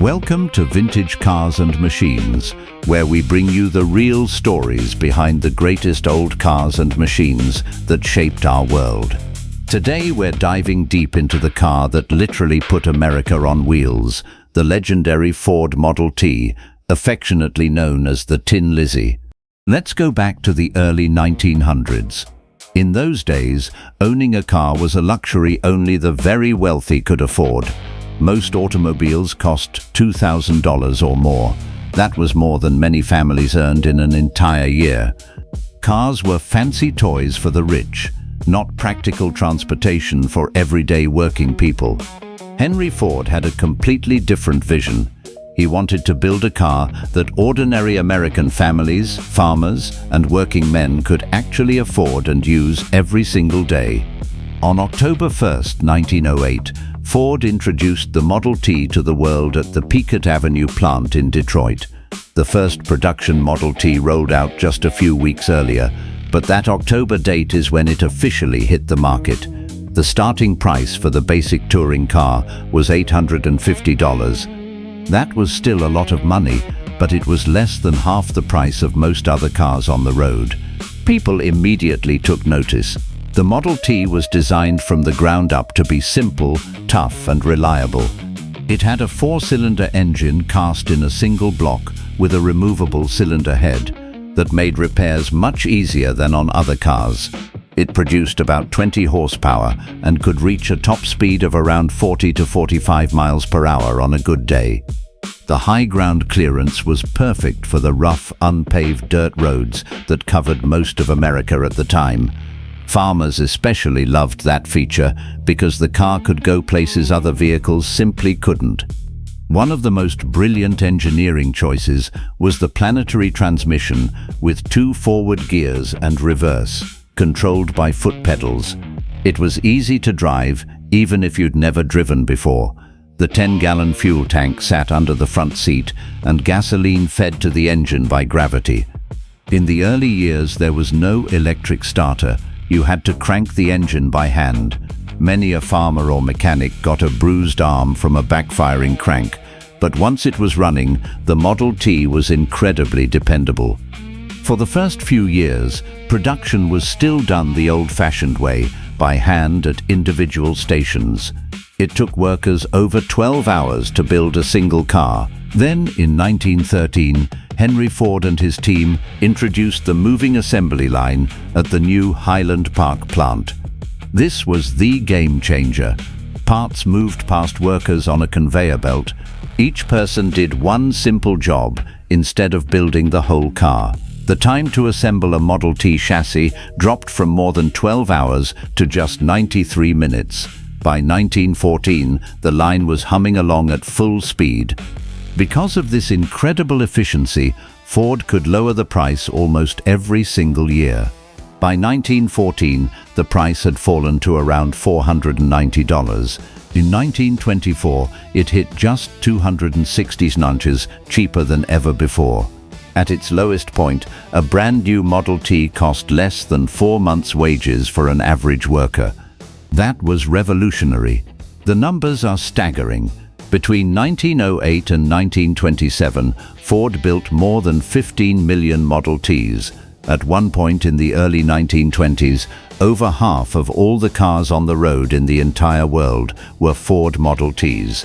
Welcome to Vintage Cars and Machines, where we bring you the real stories behind the greatest old cars and machines that shaped our world. Today we're diving deep into the car that literally put America on wheels, the legendary Ford Model T, affectionately known as the Tin Lizzie. Let's go back to the early 1900s. In those days, owning a car was a luxury only the very wealthy could afford. Most automobiles cost $2,000 or more. That was more than many families earned in an entire year. Cars were fancy toys for the rich, not practical transportation for everyday working people. Henry Ford had a completely different vision. He wanted to build a car that ordinary American families, farmers, and working men could actually afford and use every single day. On October 1st, 1908, Ford introduced the Model T to the world at the Pickett Avenue plant in Detroit. The first production Model T rolled out just a few weeks earlier, but that October date is when it officially hit the market. The starting price for the basic touring car was $850. That was still a lot of money, but it was less than half the price of most other cars on the road. People immediately took notice. The Model T was designed from the ground up to be simple, tough, and reliable. It had a four-cylinder engine cast in a single block with a removable cylinder head that made repairs much easier than on other cars. It produced about 20 horsepower and could reach a top speed of around 40 to 45 miles per hour on a good day. The high ground clearance was perfect for the rough, unpaved dirt roads that covered most of America at the time. Farmers especially loved that feature because the car could go places other vehicles simply couldn't. One of the most brilliant engineering choices was the planetary transmission with two forward gears and reverse, controlled by foot pedals. It was easy to drive, even if you'd never driven before. The 10-gallon fuel tank sat under the front seat, and gasoline fed to the engine by gravity. In the early years, there was no electric starter. You had to crank the engine by hand. Many a farmer or mechanic got a bruised arm from a backfiring crank, but once it was running, the Model T was incredibly dependable. For the first few years, production was still done the old-fashioned way, by hand at individual stations. It took workers over 12 hours to build a single car. Then, in 1913, Henry Ford and his team introduced the moving assembly line at the new Highland Park plant. This was the game changer. Parts moved past workers on a conveyor belt. Each person did one simple job instead of building the whole car. The time to assemble a Model T chassis dropped from more than 12 hours to just 93 minutes. By 1914, the line was humming along at full speed. Because of this incredible efficiency, Ford could lower the price almost every single year. By 1914, the price had fallen to around $490. In 1924, it hit just $260, cheaper than ever before. At its lowest point, a brand new Model T cost less than 4 months' wages for an average worker. That was revolutionary. The numbers are staggering. Between 1908 and 1927, Ford built more than 15 million Model Ts. At one point in the early 1920s, over half of all the cars on the road in the entire world were Ford Model Ts.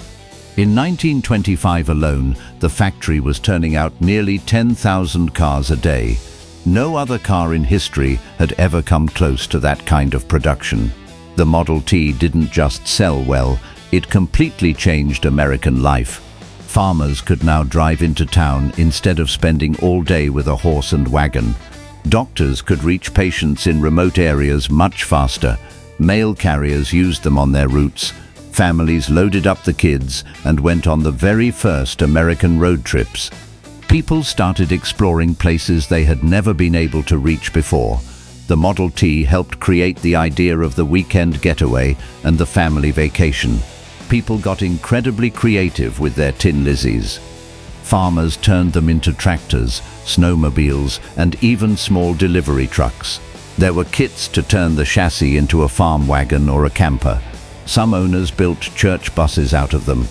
In 1925 alone, the factory was turning out nearly 10,000 cars a day. No other car in history had ever come close to that kind of production. The Model T didn't just sell well, it completely changed American life. Farmers could now drive into town instead of spending all day with a horse and wagon. Doctors could reach patients in remote areas much faster. Mail carriers used them on their routes. Families loaded up the kids and went on the very first American road trips. People started exploring places they had never been able to reach before. The Model T helped create the idea of the weekend getaway and the family vacation. People got incredibly creative with their Tin Lizzies. Farmers turned them into tractors, snowmobiles, and even small delivery trucks. There were kits to turn the chassis into a farm wagon or a camper. Some owners built church buses out of them.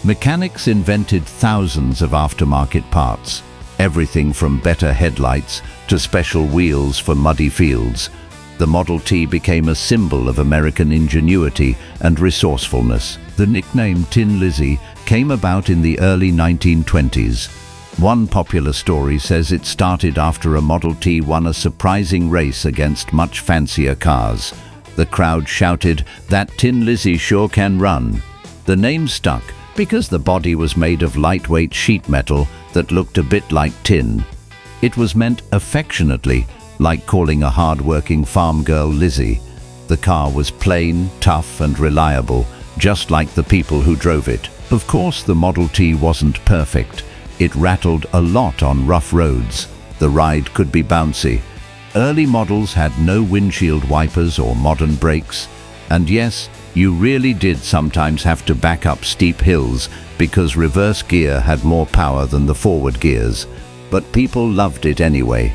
Mechanics invented thousands of aftermarket parts, everything from better headlights to special wheels for muddy fields. The Model T became a symbol of American ingenuity and resourcefulness. The nickname Tin Lizzie came about in the early 1920s. One popular story says it started after a Model T won a surprising race against much fancier cars. The crowd shouted, "That Tin Lizzie sure can run." The name stuck because the body was made of lightweight sheet metal that looked a bit like tin. It was meant affectionately, like calling a hard-working farm girl Lizzie. The car was plain, tough and reliable, just like the people who drove it. Of course, the Model T wasn't perfect. It rattled a lot on rough roads. The ride could be bouncy. Early models had no windshield wipers or modern brakes. And yes, you really did sometimes have to back up steep hills because reverse gear had more power than the forward gears. But people loved it anyway.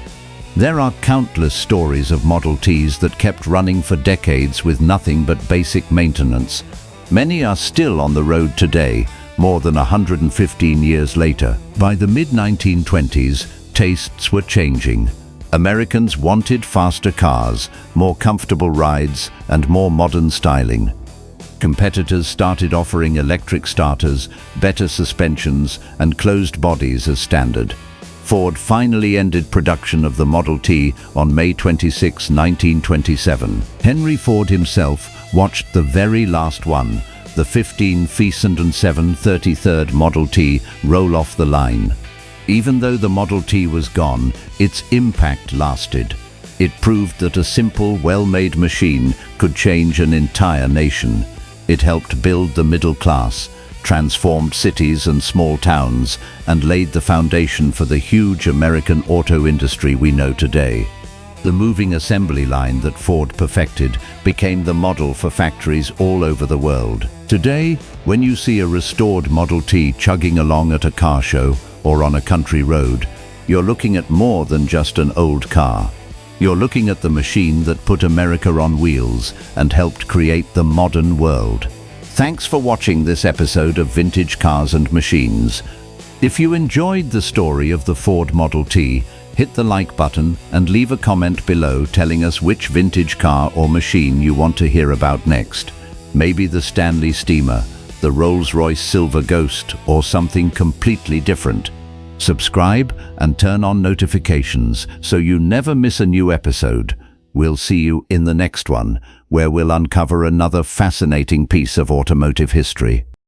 There are countless stories of Model Ts that kept running for decades with nothing but basic maintenance. Many are still on the road today, more than 115 years later. By the mid-1920s, tastes were changing. Americans wanted faster cars, more comfortable rides, and more modern styling. Competitors started offering electric starters, better suspensions, and closed bodies as standard. Ford finally ended production of the Model T on May 26, 1927. Henry Ford himself watched the very last one, the 15 Fison and 733rd Model T, roll off the line. Even though the Model T was gone, its impact lasted. It proved that a simple, well-made machine could change an entire nation. It helped build the middle class, transformed cities and small towns, and laid the foundation for the huge American auto industry we know today. The moving assembly line that Ford perfected became the model for factories all over the world. Today, when you see a restored Model T chugging along at a car show or on a country road, you're looking at more than just an old car. You're looking at the machine that put America on wheels and helped create the modern world. Thanks for watching this episode of Vintage Cars and Machines. If you enjoyed the story of the Ford Model T, hit the like button and leave a comment below telling us which vintage car or machine you want to hear about next. Maybe the Stanley Steamer, the Rolls-Royce Silver Ghost, or something completely different. Subscribe and turn on notifications so you never miss a new episode. We'll see you in the next one, where we'll uncover another fascinating piece of automotive history.